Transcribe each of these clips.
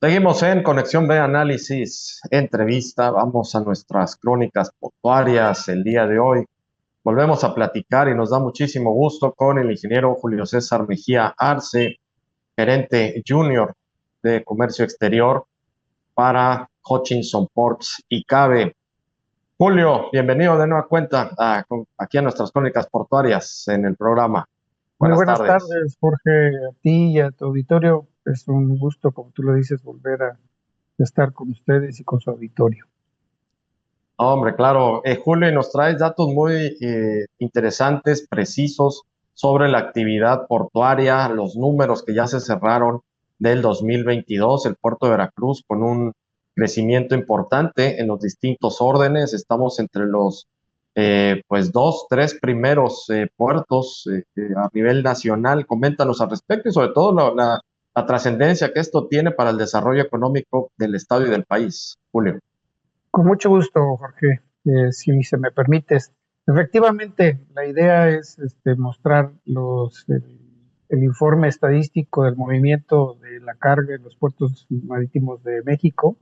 Seguimos en Conexión B Análisis, entrevista, vamos a nuestras crónicas portuarias el día de hoy. Volvemos a platicar y nos da muchísimo gusto con el ingeniero Julio César Mejía Arce, gerente junior de comercio exterior para Hutchinson Ports y Cabe. Julio, bienvenido de nueva cuenta aquí a nuestras crónicas portuarias en el programa. Muy Buenas buenas tardes. tardes, Jorge, a ti y a tu auditorio. Es un gusto, como tú lo dices, volver a estar con ustedes y con su auditorio. Hombre, claro. Julio, y nos traes datos muy interesantes, precisos sobre la actividad portuaria, los números que ya se cerraron del 2022, el puerto de Veracruz con un crecimiento importante en los distintos órdenes. Estamos entre los pues dos, tres primeros puertos a nivel nacional. Coméntanos al respecto y sobre todo la trascendencia que esto tiene para el desarrollo económico del estado y del país. Julio. Con mucho gusto, Jorge, si se me permites. Efectivamente, la idea es mostrar el informe estadístico del movimiento de la carga en los puertos marítimos de México,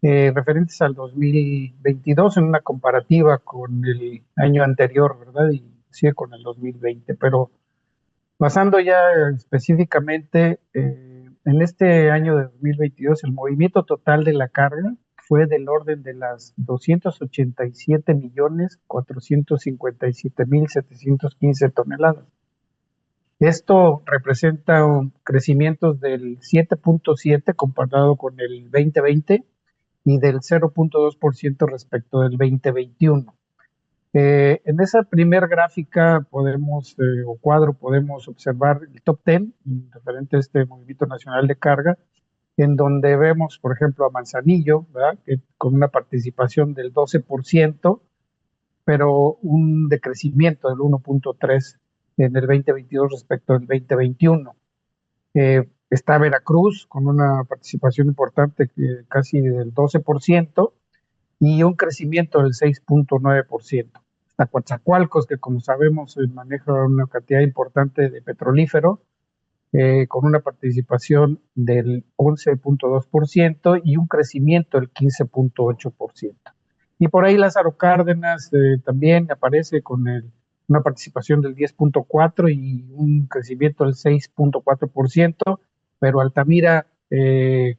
referentes al 2022 en una comparativa con el año anterior, ¿verdad? Y sí, con el 2020, pero pasando ya específicamente, en este año de 2022, el movimiento total de la carga fue del orden de las 287.457.715 toneladas. Esto representa un crecimiento del 7.7 comparado con el 2020 y del 0.2% respecto del 2021. En esa primer gráfica o cuadro podemos observar el top 10 referente a este movimiento nacional de carga, en donde vemos, por ejemplo, a Manzanillo, ¿verdad? Con una participación del 12%, pero un decrecimiento del 1.3 en el 2022 respecto al 2021. Está Veracruz con una participación importante, casi del 12%, y un crecimiento del 6.9%. Está Coatzacoalcos, que como sabemos maneja una cantidad importante de petrolífero, con una participación del 11.2% y un crecimiento del 15.8%. Y por ahí Lázaro Cárdenas también aparece con una participación del 10.4% y un crecimiento del 6.4%, pero Altamira, que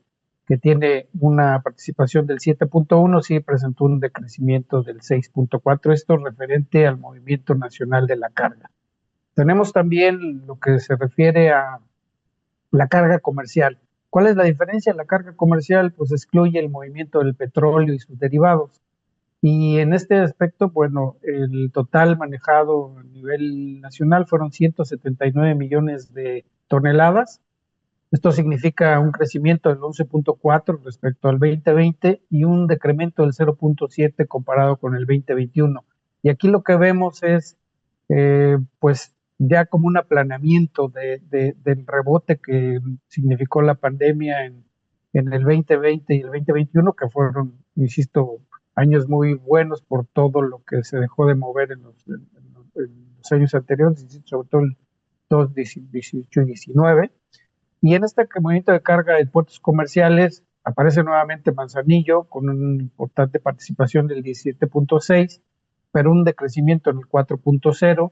tiene una participación del 7.1%, sí presentó un decrecimiento del 6.4%, esto referente al movimiento nacional de la carga. Tenemos también lo que se refiere a la carga comercial. ¿Cuál es la diferencia? La carga comercial pues excluye el movimiento del petróleo y sus derivados. Y en este aspecto, bueno, el total manejado a nivel nacional fueron 179 millones de toneladas. Esto significa un crecimiento del 11.4 respecto al 2020 y un decremento del 0.7 comparado con el 2021. Y aquí lo que vemos es, pues, ya como un aplanamiento del rebote que significó la pandemia en el 2020 y el 2021, que fueron, insisto, años muy buenos por todo lo que se dejó de mover en los años anteriores, sobre todo el 2018 y 19. Y en este movimiento de carga de puertos comerciales aparece nuevamente Manzanillo con una importante participación del 17.6, pero un decrecimiento en el 4.0.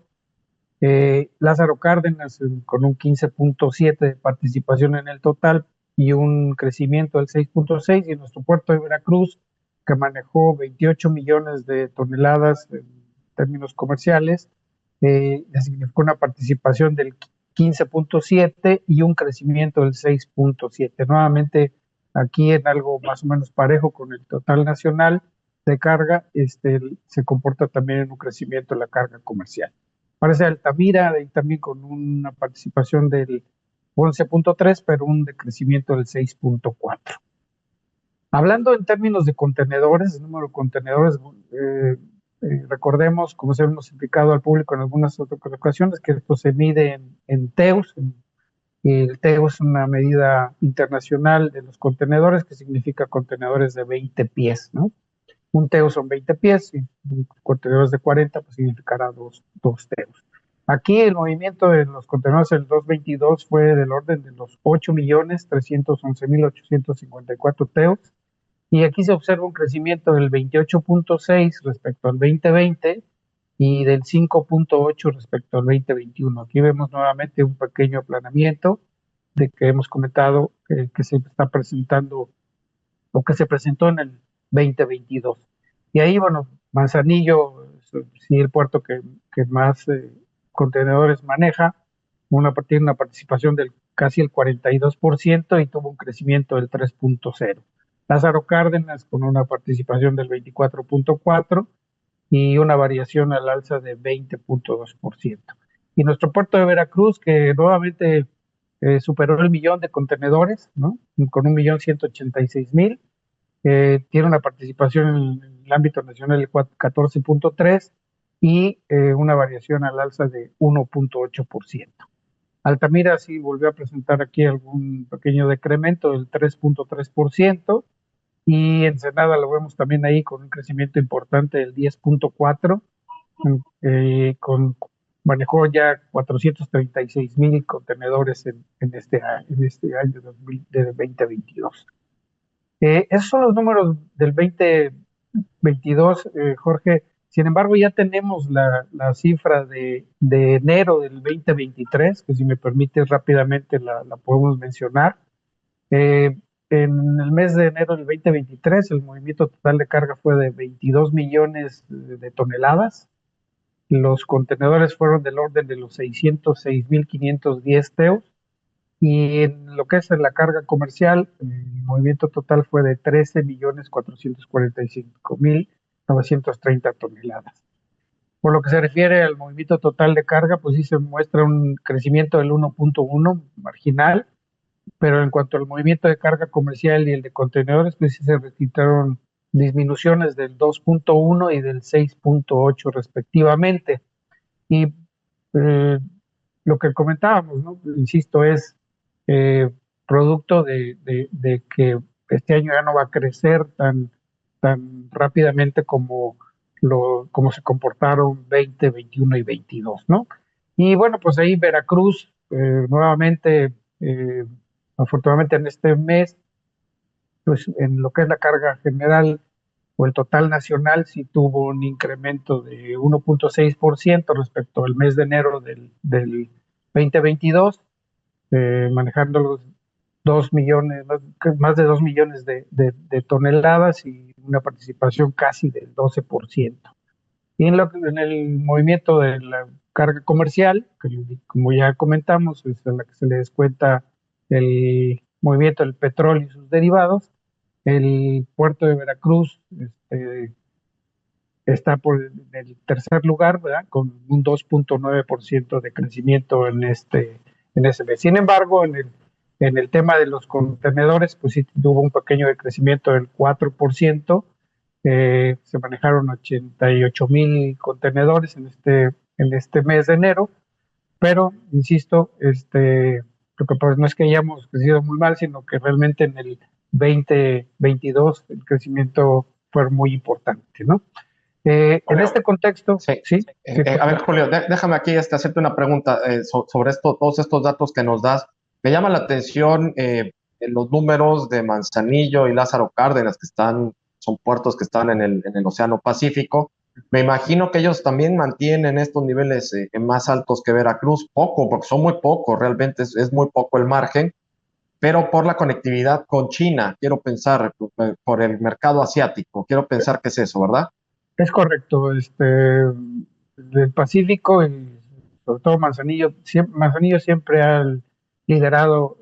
Lázaro Cárdenas con un 15.7 de participación en el total y un crecimiento del 6.6, y nuestro puerto de Veracruz, que manejó 28 millones de toneladas en términos comerciales, significó una participación del 15.7 y un crecimiento del 6.7. Nuevamente, aquí en algo más o menos parejo con el total nacional de carga, se comporta también en un crecimiento de la carga comercial. Parece Altamira, y también con una participación del 11.3, pero un decrecimiento del 6.4. Hablando en términos de contenedores, el número de contenedores, recordemos, como se hemos explicado al público en algunas otras ocasiones, que esto se mide en TEUs. El TEU es una medida internacional de los contenedores, que significa contenedores de 20 pies, ¿no? Un TEU son 20 pies, y contenedores de 40 pues significará dos TEUs. Aquí el movimiento de los contenedores del 2022 fue del orden de los 8.311.854 TEUs, y aquí se observa un crecimiento del 28.6 respecto al 2020 y del 5.8 respecto al 2021. Aquí vemos nuevamente un pequeño aplanamiento de que hemos comentado que se está presentando o que se presentó en el 2022. Y ahí, bueno, Manzanillo, sí, el puerto que más contenedores maneja, tiene una participación del casi el 42% y tuvo un crecimiento del 3.0. Lázaro Cárdenas con una participación del 24.4 y una variación al alza de 20.2%. Y nuestro puerto de Veracruz, que nuevamente superó el millón de contenedores, ¿no? Con 1.186.000, tiene una participación en el ámbito nacional de 14.3 y una variación al alza de 1.8%. Altamira sí volvió a presentar aquí algún pequeño decremento del 3.3%, y Ensenada lo vemos también ahí con un crecimiento importante del 10.4, manejó ya 436.000 contenedores en este año 2022. Esos son los números del 2022, Jorge. Sin embargo, ya tenemos la cifra de enero del 2023, que si me permite rápidamente la podemos mencionar. Eh, en el mes de enero del 2023, el movimiento total de carga fue de 22 millones de toneladas. Los contenedores fueron del orden de los 606.510 TEUs. Y en lo que es en la carga comercial, el movimiento total fue de 13.445.930 toneladas. Por lo que se refiere al movimiento total de carga, pues sí se muestra un crecimiento del 1.1 marginal, pero en cuanto al movimiento de carga comercial y el de contenedores, pues sí se registraron disminuciones del 2.1 y del 6.8 respectivamente. Y eh, lo que comentábamos, ¿no? Insisto, es eh, producto de que este año ya no va a crecer tan rápidamente como se comportaron 20, 21 y 22, ¿no? Y bueno, pues ahí Veracruz, nuevamente, afortunadamente en este mes, pues en lo que es la carga general o el total nacional, sí tuvo un incremento de 1.6% respecto al mes de enero del 2022, manejando los 2 millones, más de 2 millones de toneladas y una participación casi del 12%. Y en el movimiento de la carga comercial, que como ya comentamos, es a la que se le descuenta el movimiento del petróleo y sus derivados, el puerto de Veracruz está en el tercer lugar, ¿verdad? Con un 2.9% de crecimiento en ese mes. Sin embargo, en el tema de los contenedores, pues sí tuvo un pequeño decrecimiento del 4%. Se manejaron 88.000 contenedores en este mes de enero, pero insisto, lo que pues no es que hayamos crecido muy mal, sino que realmente en el 2022 el crecimiento fue muy importante, ¿no? En este contexto, Sí. sí. A ver, Julio, déjame aquí hacerte una pregunta sobre todos estos datos que nos das. Me llama la atención los números de Manzanillo y Lázaro Cárdenas, son puertos que están en el Océano Pacífico. Me imagino que ellos también mantienen estos niveles más altos que Veracruz, poco, porque son muy pocos, realmente es muy poco el margen, pero por la conectividad con China, quiero pensar, por el mercado asiático, quiero pensar que es eso, ¿verdad? Es correcto. Del Pacífico, y sobre todo Manzanillo siempre ha liderado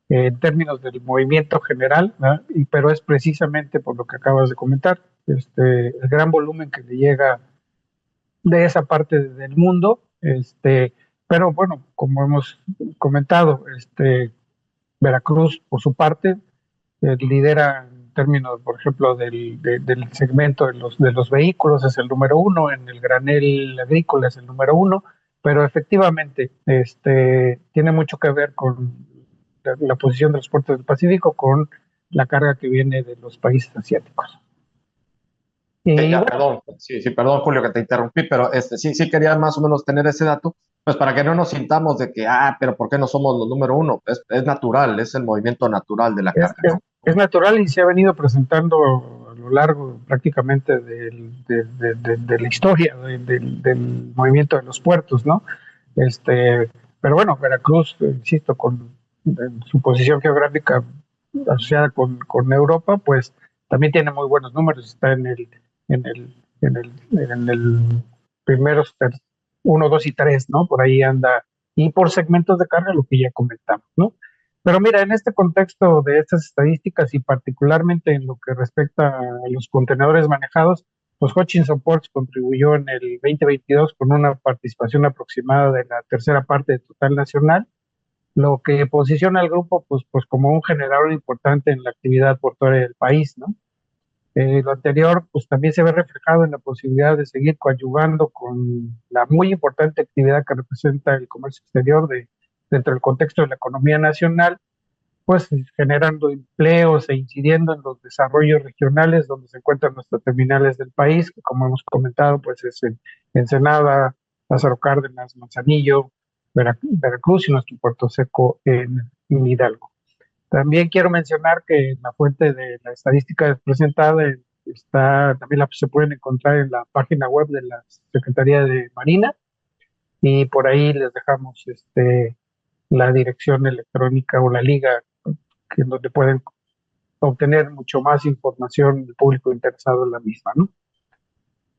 en términos del movimiento general, ¿verdad? Pero es precisamente por lo que acabas de comentar, el gran volumen que le llega de esa parte del mundo. Pero bueno, como hemos comentado, Veracruz, por su parte, lidera en términos, por ejemplo, del segmento de los vehículos, es el número uno, en el granel agrícola es el número uno, pero efectivamente tiene mucho que ver con la posición de los puertos del Pacífico con la carga que viene de los países asiáticos. Y Ya, bueno, perdón, sí, sí, perdón, Julio, que te interrumpí, pero sí, sí quería más o menos tener ese dato, pues para que no nos sintamos de que, pero ¿por qué no somos los número uno? Es natural, es el movimiento natural de la es, carga, es, ¿no? es natural y se ha venido presentando a lo largo prácticamente de la historia del movimiento de los puertos, ¿no? Este, pero bueno, Veracruz, insisto, con su posición geográfica asociada con Europa, pues también tiene muy buenos números, está en el, en el primeros 1, 2 y 3, ¿no? Por ahí anda, y por segmentos de carga, lo que ya comentamos, ¿no? Pero mira, en este contexto de estas estadísticas y particularmente en lo que respecta a los contenedores manejados, pues Hutchinson Ports contribuyó en el 2022 con una participación aproximada de la tercera parte del total nacional, lo que posiciona al grupo pues como un generador importante en la actividad portuaria del país, ¿no? Lo anterior pues también se ve reflejado en la posibilidad de seguir coadyuvando con la muy importante actividad que representa el comercio exterior dentro del contexto de la economía nacional, pues generando empleos e incidiendo en los desarrollos regionales donde se encuentran nuestras terminales del país, que como hemos comentado, pues es en Ensenada, Lázaro Cárdenas, Manzanillo, Veracruz y nuestro Puerto Seco en Hidalgo. También quiero mencionar que la fuente de la estadística presentada está, también se pueden encontrar en la página web de la Secretaría de Marina y por ahí les dejamos la dirección electrónica o la liga en donde pueden obtener mucho más información del público interesado en la misma, ¿no?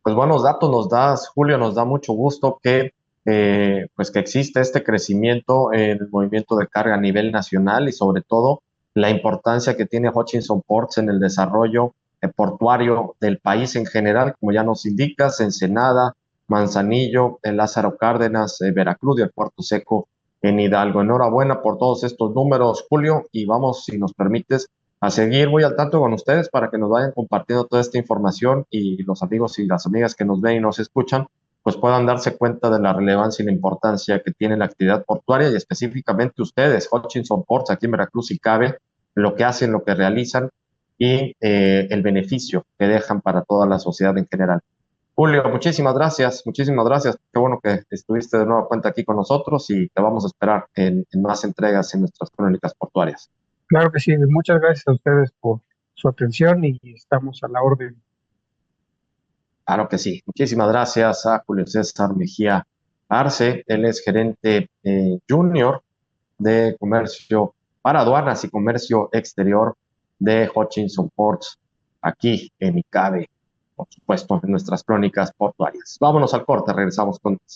Pues buenos datos nos das, Julio, nos da mucho gusto pues que existe este crecimiento en el movimiento de carga a nivel nacional y sobre todo la importancia que tiene Hutchinson Ports en el desarrollo portuario del país en general, como ya nos indicas, Ensenada, Manzanillo, Lázaro Cárdenas, Veracruz y el Puerto Seco en Hidalgo. Enhorabuena por todos estos números, Julio, y vamos, si nos permites, a seguir muy al tanto con ustedes para que nos vayan compartiendo toda esta información y los amigos y las amigas que nos ven y nos escuchan, pues puedan darse cuenta de la relevancia y la importancia que tiene la actividad portuaria y específicamente ustedes, Hutchinson Ports, aquí en Veracruz y Cabe, lo que hacen, lo que realizan y el beneficio que dejan para toda la sociedad en general. Julio, muchísimas gracias, muchísimas gracias. Qué bueno que estuviste de nueva cuenta aquí con nosotros y te vamos a esperar en más entregas en nuestras crónicas portuarias. Claro que sí, muchas gracias a ustedes por su atención y estamos a la orden. Claro que sí. Muchísimas gracias a Julio César Mejía Arce. Él es gerente junior de comercio para aduanas y comercio exterior de Hutchinson Ports, aquí en ICABE, por supuesto, en nuestras crónicas portuarias. Vámonos al corte, regresamos con